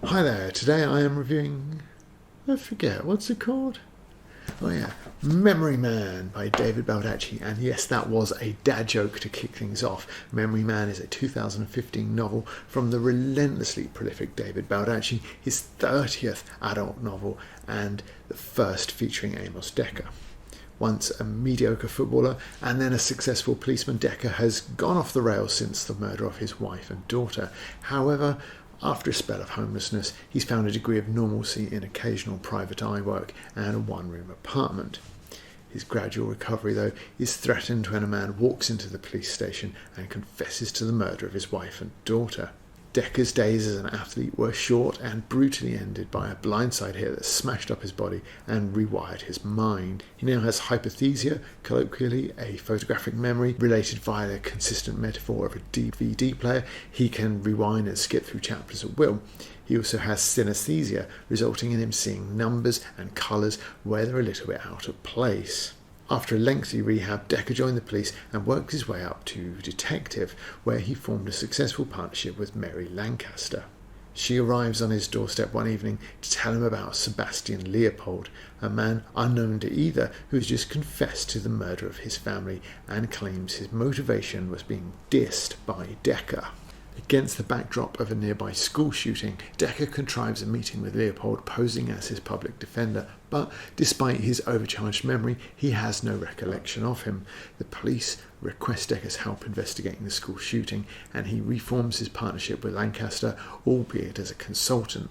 Hi there, today I am reviewing, I forget, what's it called? Oh yeah, Memory Man by David Baldacci, and yes, that was a dad joke to kick things off. Memory Man is a 2015 novel from the relentlessly prolific David Baldacci, his 30th adult novel, and the first featuring Amos Decker. Once a mediocre footballer and then a successful policeman, Decker has gone off the rails since the murder of his wife and daughter. However, after a spell of homelessness, he's found a degree of normalcy in occasional private eye work and a one-room apartment. His gradual recovery, though, is threatened when a man walks into the police station and confesses to the murder of his wife and daughter. Decker's days as an athlete were short and brutally ended by a blindside hit that smashed up his body and rewired his mind. He now has hypothesia, colloquially a photographic memory related via the consistent metaphor of a DVD player. He can rewind and skip through chapters at will. He also has synesthesia, resulting in him seeing numbers and colours where they're a little bit out of place. After a lengthy rehab, Decker joined the police and worked his way up to detective, where he formed a successful partnership with Mary Lancaster. She arrives on his doorstep one evening to tell him about Sebastian Leopold, a man unknown to either who has just confessed to the murder of his family and claims his motivation was being dissed by Decker. Against the backdrop of a nearby school shooting, Decker contrives a meeting with Leopold posing as his public defender, but despite his overcharged memory, he has no recollection of him. The police request Decker's help investigating the school shooting, and he reforms his partnership with Lancaster, albeit as a consultant.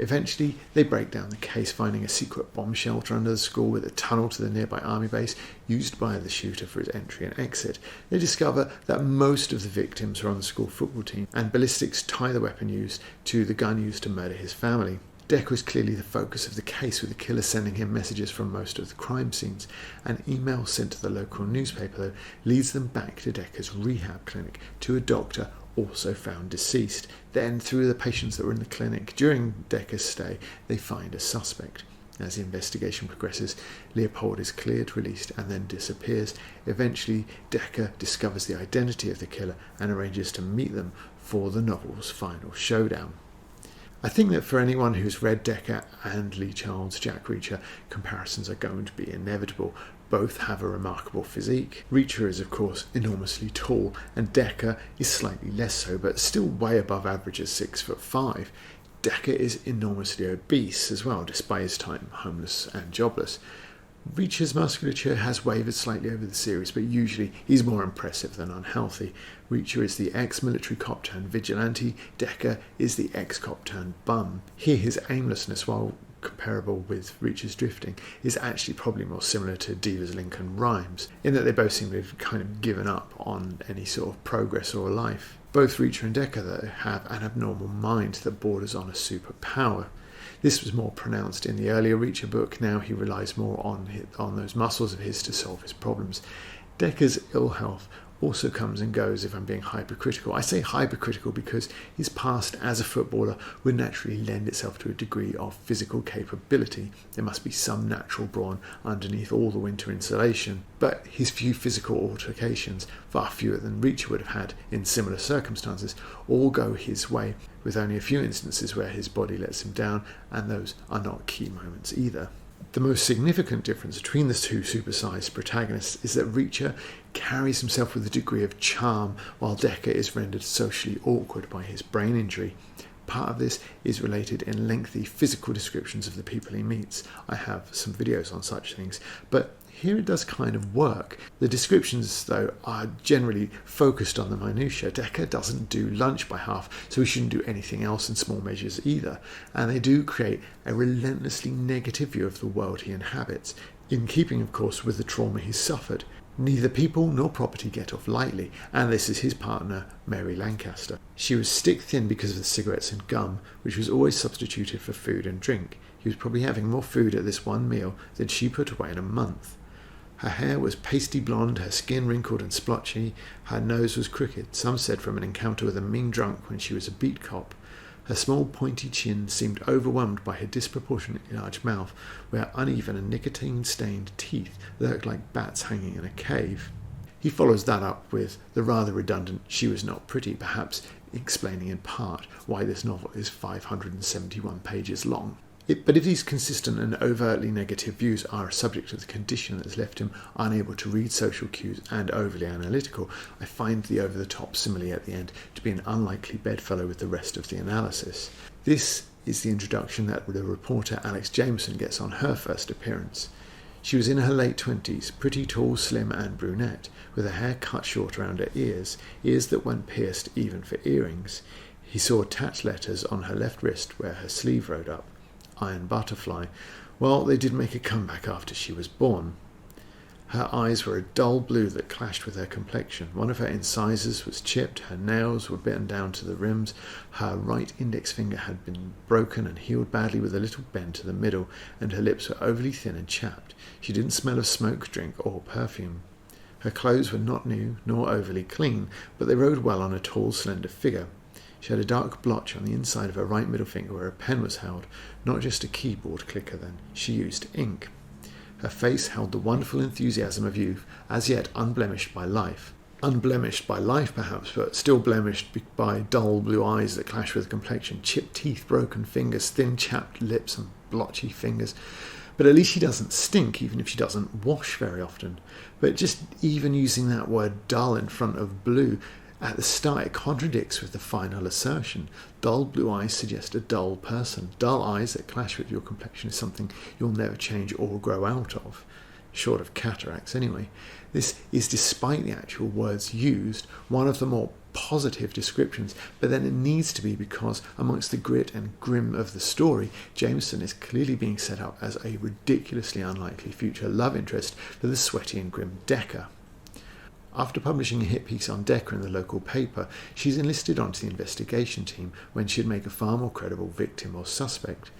Eventually, they break down the case, finding a secret bomb shelter under the school with a tunnel to the nearby army base used by the shooter for his entry and exit. They discover that most of the victims are on the school football team, and ballistics tie the weapon used to the gun used to murder his family. Decker is clearly the focus of the case, with the killer sending him messages from most of the crime scenes. An email sent to the local newspaper, though, leads them back to Decker's rehab clinic, to a doctor also found deceased. Then, through the patients that were in the clinic during Decker's stay, they find a suspect. As the investigation progresses, Leopold is cleared, released, and then disappears. Eventually, Decker discovers the identity of the killer and arranges to meet them for the novel's final showdown. I think that for anyone who's read Decker and Lee Child's Jack Reacher, comparisons are going to be inevitable. Both have a remarkable physique. Reacher is, of course, enormously tall, and Decker is slightly less so, but still way above average at 6'5". Decker is enormously obese as well, despite his time homeless and jobless. Reacher's musculature has wavered slightly over the series, but usually he's more impressive than unhealthy. Reacher is the ex-military cop turned vigilante. Decker is the ex-cop turned bum. Here his aimlessness, while comparable with Reacher's drifting, is actually probably more similar to Dealer's Lincoln Rhymes, in that they both seem to have kind of given up on any sort of progress or life. Both Reacher and Decker, though, have an abnormal mind that borders on a superpower. This was more pronounced in the earlier Reacher book. Now he relies more on those muscles of his to solve his problems. Decker's ill health also comes and goes, if I'm being hypercritical. I say hypercritical because his past as a footballer would naturally lend itself to a degree of physical capability. There must be some natural brawn underneath all the winter insulation. But his few physical altercations, far fewer than Reacher would have had in similar circumstances, all go his way, with only a few instances where his body lets him down, and those are not key moments either. The most significant difference between the two supersized protagonists is that Reacher carries himself with a degree of charm, while Decker is rendered socially awkward by his brain injury. Part of this is related in lengthy physical descriptions of the people he meets. I have some videos on such things, but here it does kind of work. The descriptions, though, are generally focused on the minutiae. Decker doesn't do lunch by half, so he shouldn't do anything else in small measures either. And they do create a relentlessly negative view of the world he inhabits, in keeping, of course, with the trauma he's suffered. Neither people nor property get off lightly, and this is his partner, Mary Lancaster. She was stick-thin because of the cigarettes and gum, which was always substituted for food and drink. He was probably having more food at this one meal than she put away in a month. Her hair was pasty blonde, her skin wrinkled and splotchy, her nose was crooked, some said from an encounter with a mean drunk when she was a beat cop. Her small pointy chin seemed overwhelmed by her disproportionately large mouth, where uneven and nicotine-stained teeth lurked like bats hanging in a cave. He follows that up with the rather redundant "she was not pretty," perhaps explaining in part why this novel is 571 pages long. But if these consistent and overtly negative views are a subject of the condition that has left him unable to read social cues and overly analytical, I find the over-the-top simile at the end to be an unlikely bedfellow with the rest of the analysis. This is the introduction that the reporter Alex Jameson gets on her first appearance. She was in her late 20s, pretty tall, slim and brunette, with her hair cut short around her ears that weren't pierced even for earrings. He saw attached letters on her left wrist where her sleeve rode up. Iron Butterfly. Well, they did make a comeback after she was born. Her eyes were a dull blue that clashed with her complexion. One of her incisors was chipped, her nails were bitten down to the rims, her right index finger had been broken and healed badly with a little bend to the middle, and her lips were overly thin and chapped. She didn't smell of smoke, drink, or perfume. Her clothes were not new, nor overly clean, but they rode well on a tall, slender figure. She had a dark blotch on the inside of her right middle finger where a pen was held, not just a keyboard clicker then. She used ink. Her face held the wonderful enthusiasm of youth, as yet unblemished by life. Unblemished by life, perhaps, but still blemished by dull blue eyes that clash with complexion, chipped teeth, broken fingers, thin chapped lips and blotchy fingers. But at least she doesn't stink, even if she doesn't wash very often. But just even using that word dull in front of blue, at the start, it contradicts with the final assertion. Dull blue eyes suggest a dull person. Dull eyes that clash with your complexion is something you'll never change or grow out of, short of cataracts anyway. This is, despite the actual words used, one of the more positive descriptions, but then it needs to be because amongst the grit and grim of the story, Jameson is clearly being set up as a ridiculously unlikely future love interest for the sweaty and grim Decker. After publishing a hit piece on Decker in the local paper, she's enlisted onto the investigation team when she'd make a far more credible victim or suspect.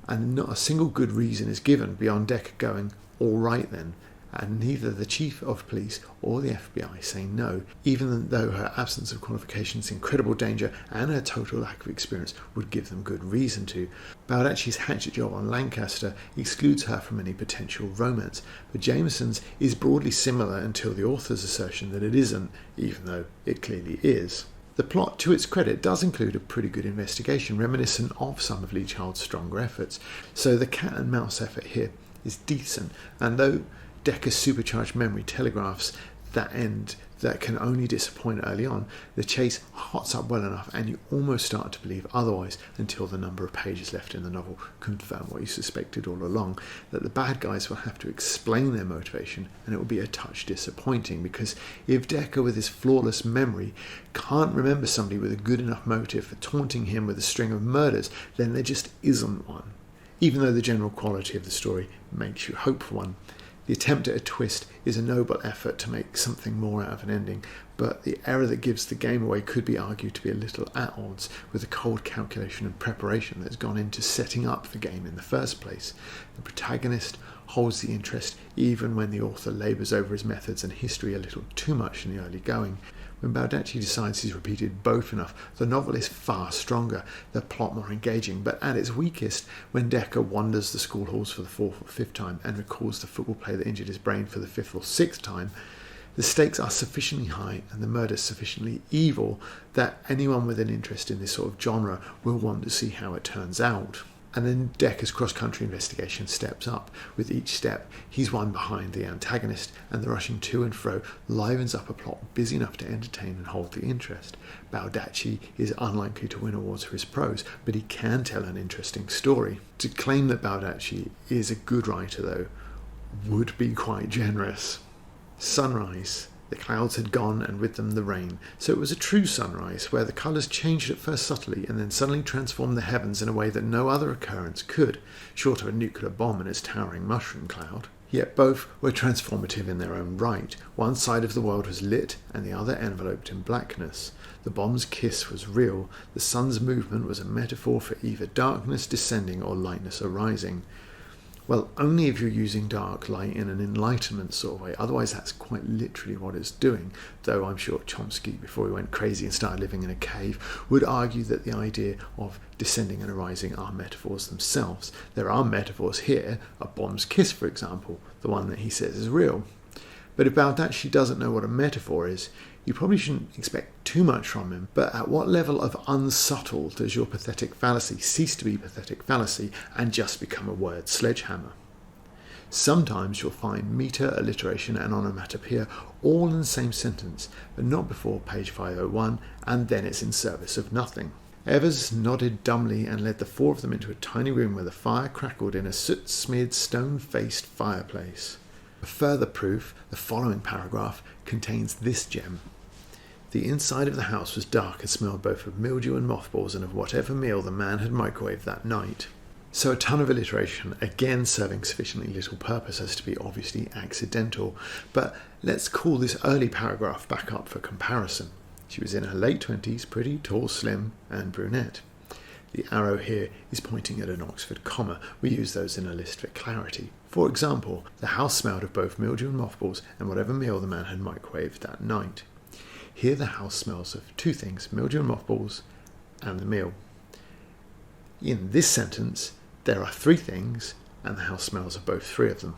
And not a single good reason is given beyond Decker going, "All right then," and neither the chief of police or the FBI say no, even though her absence of qualifications, incredible danger, and her total lack of experience would give them good reason to. Baldacci's hatchet job on Lancaster excludes her from any potential romance, but Jameson's is broadly similar until the author's assertion that it isn't, even though it clearly is. The plot, to its credit, does include a pretty good investigation, reminiscent of some of Lee Child's stronger efforts, so the cat and mouse effort here is decent, and though Decker's supercharged memory telegraphs that end that can only disappoint early on, the chase hots up well enough and you almost start to believe otherwise until the number of pages left in the novel confirm what you suspected all along, that the bad guys will have to explain their motivation, and it will be a touch disappointing, because if Decker with his flawless memory can't remember somebody with a good enough motive for taunting him with a string of murders, then there just isn't one, even though the general quality of the story makes you hope for one. The attempt at a twist is a noble effort to make something more out of an ending, but the error that gives the game away could be argued to be a little at odds with the cold calculation and preparation that's gone into setting up the game in the first place. The protagonist holds the interest even when the author labours over his methods and history a little too much in the early going. When Baldacci decides he's repeated both enough, the novel is far stronger, the plot more engaging, but at its weakest when Decker wanders the school halls for the fourth or fifth time and recalls the football player that injured his brain for the fifth or sixth time. The stakes are sufficiently high and the murder sufficiently evil that anyone with an interest in this sort of genre will want to see how it turns out. And then Decker's cross-country investigation steps up. With each step, he's one behind the antagonist, and the rushing to and fro livens up a plot busy enough to entertain and hold the interest. Baldacci is unlikely to win awards for his prose, but he can tell an interesting story. To claim that Baldacci is a good writer, though, would be quite generous. Sunrise. The clouds had gone, and with them the rain, so it was a true sunrise, where the colours changed at first subtly, and then suddenly transformed the heavens in a way that no other occurrence could, short of a nuclear bomb and its towering mushroom cloud. Yet both were transformative in their own right. One side of the world was lit, and the other enveloped in blackness. The bomb's kiss was real. The sun's movement was a metaphor for either darkness descending or lightness arising. Well, only if you're using dark light in an enlightenment sort of way. Otherwise, that's quite literally what it's doing. Though I'm sure Chomsky, before he went crazy and started living in a cave, would argue that the idea of descending and arising are metaphors themselves. There are metaphors here. A bomb's kiss, for example, the one that he says is real. But if Baldacci doesn't know what a metaphor is, you probably shouldn't expect too much from him. But at what level of unsubtle does your pathetic fallacy cease to be pathetic fallacy and just become a word sledgehammer? Sometimes you'll find metre, alliteration and onomatopoeia all in the same sentence, but not before page 501, and then it's in service of nothing. Evers nodded dumbly and led the four of them into a tiny room where the fire crackled in a soot-smeared stone-faced fireplace. For further proof, the following paragraph contains this gem. The inside of the house was dark and smelled both of mildew and mothballs and of whatever meal the man had microwaved that night. So a ton of alliteration, again serving sufficiently little purpose as to be obviously accidental, but let's call this early paragraph back up for comparison. She was in her late 20s, pretty, tall, slim, and brunette. The arrow here is pointing at an Oxford comma. We use those in a list for clarity. For example, the house smelled of both mildew and mothballs and whatever meal the man had microwaved that night. Here the house smells of two things, mildew and mothballs, and the meal. In this sentence, there are three things, and the house smells of both three of them.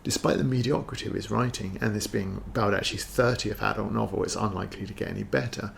Despite the mediocrity of his writing, and this being Baldacci's 30th adult novel, it's unlikely to get any better,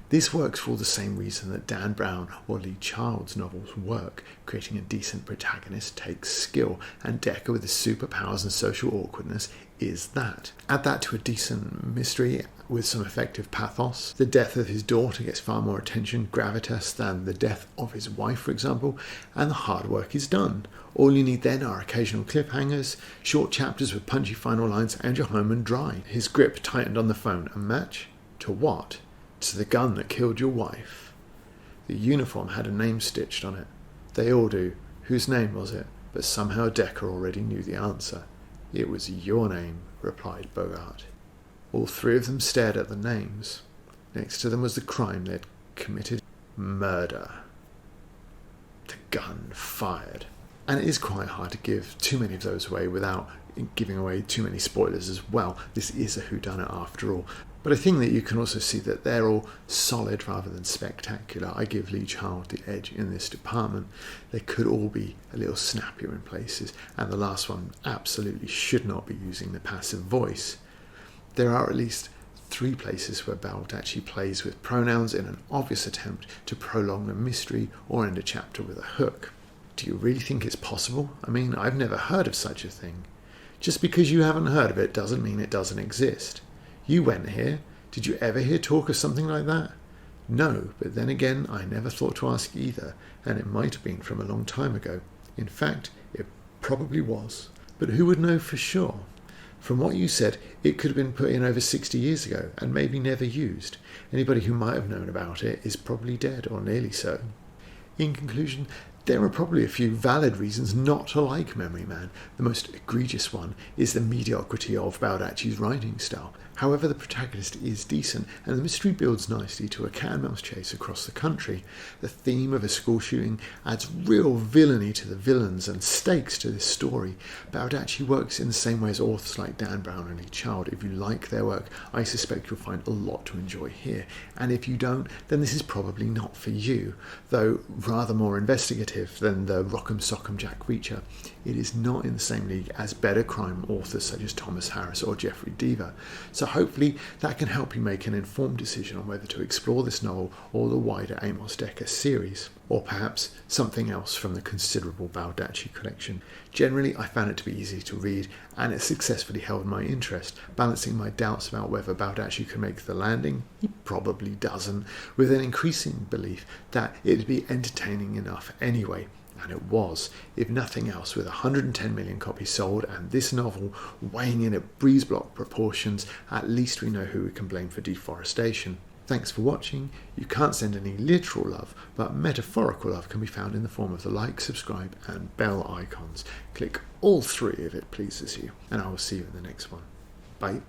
this works for all the same reason that Dan Brown or Lee Child's novels work. Creating a decent protagonist takes skill, and Decker with his superpowers and social awkwardness is that. Add that to a decent mystery with some effective pathos. The death of his daughter gets far more attention, gravitas, than the death of his wife, for example, and the hard work is done. All you need then are occasional cliffhangers, short chapters with punchy final lines, and you're home and dry. His grip tightened on the phone. A match? To what? To the gun that killed your wife. The uniform had a name stitched on it. They all do. Whose name was it? But somehow Decker already knew the answer. It was your name, replied Bogart. All three of them stared at the names. Next to them was the crime they'd committed. Murder. The gun fired. And it is quite hard to give too many of those away without giving away too many spoilers as well. This is a whodunit after all. But I think that you can also see that they're all solid rather than spectacular. I give Lee Child the edge in this department. They could all be a little snappier in places, and the last one absolutely should not be using the passive voice. There are at least three places where Baldacci plays with pronouns in an obvious attempt to prolong the mystery or end a chapter with a hook. Do you really think it's possible? I mean, I've never heard of such a thing. Just because you haven't heard of it doesn't mean it doesn't exist. You went here. Did you ever hear talk of something like that? No, but then again, I never thought to ask either, and it might have been from a long time ago. In fact, it probably was. But who would know for sure? From what you said, it could have been put in over 60 years ago, and maybe never used. Anybody who might have known about it is probably dead, or nearly so. In conclusion, there are probably a few valid reasons not to like Memory Man. The most egregious one is the mediocrity of Baldacci's writing style. However, the protagonist is decent, and the mystery builds nicely to a cat and mouse chase across the country. The theme of a school shooting adds real villainy to the villains and stakes to this story. Baldacci works in the same way as authors like Dan Brown and Lee Child. If you like their work, I suspect you'll find a lot to enjoy here. And if you don't, then this is probably not for you, though rather more investigative than the Rock'em Sock'em Jack Reacher. It is not in the same league as better crime authors such as Thomas Harris or Jeffrey Deaver. So hopefully that can help you make an informed decision on whether to explore this novel or the wider Amos Decker series, or perhaps something else from the considerable Baldacci collection. Generally, I found it to be easy to read, and it successfully held my interest, balancing my doubts about whether Baldacci could make the landing, he probably doesn't, with an increasing belief that it'd be entertaining enough anyway. And it was, if nothing else, with 110 million copies sold and this novel weighing in at breeze block proportions, at least we know who we can blame for deforestation. Thanks for watching. You can't send any literal love, but metaphorical love can be found in the form of the like, subscribe and bell icons. Click all three if it pleases you, and I will see you in the next one. Bye.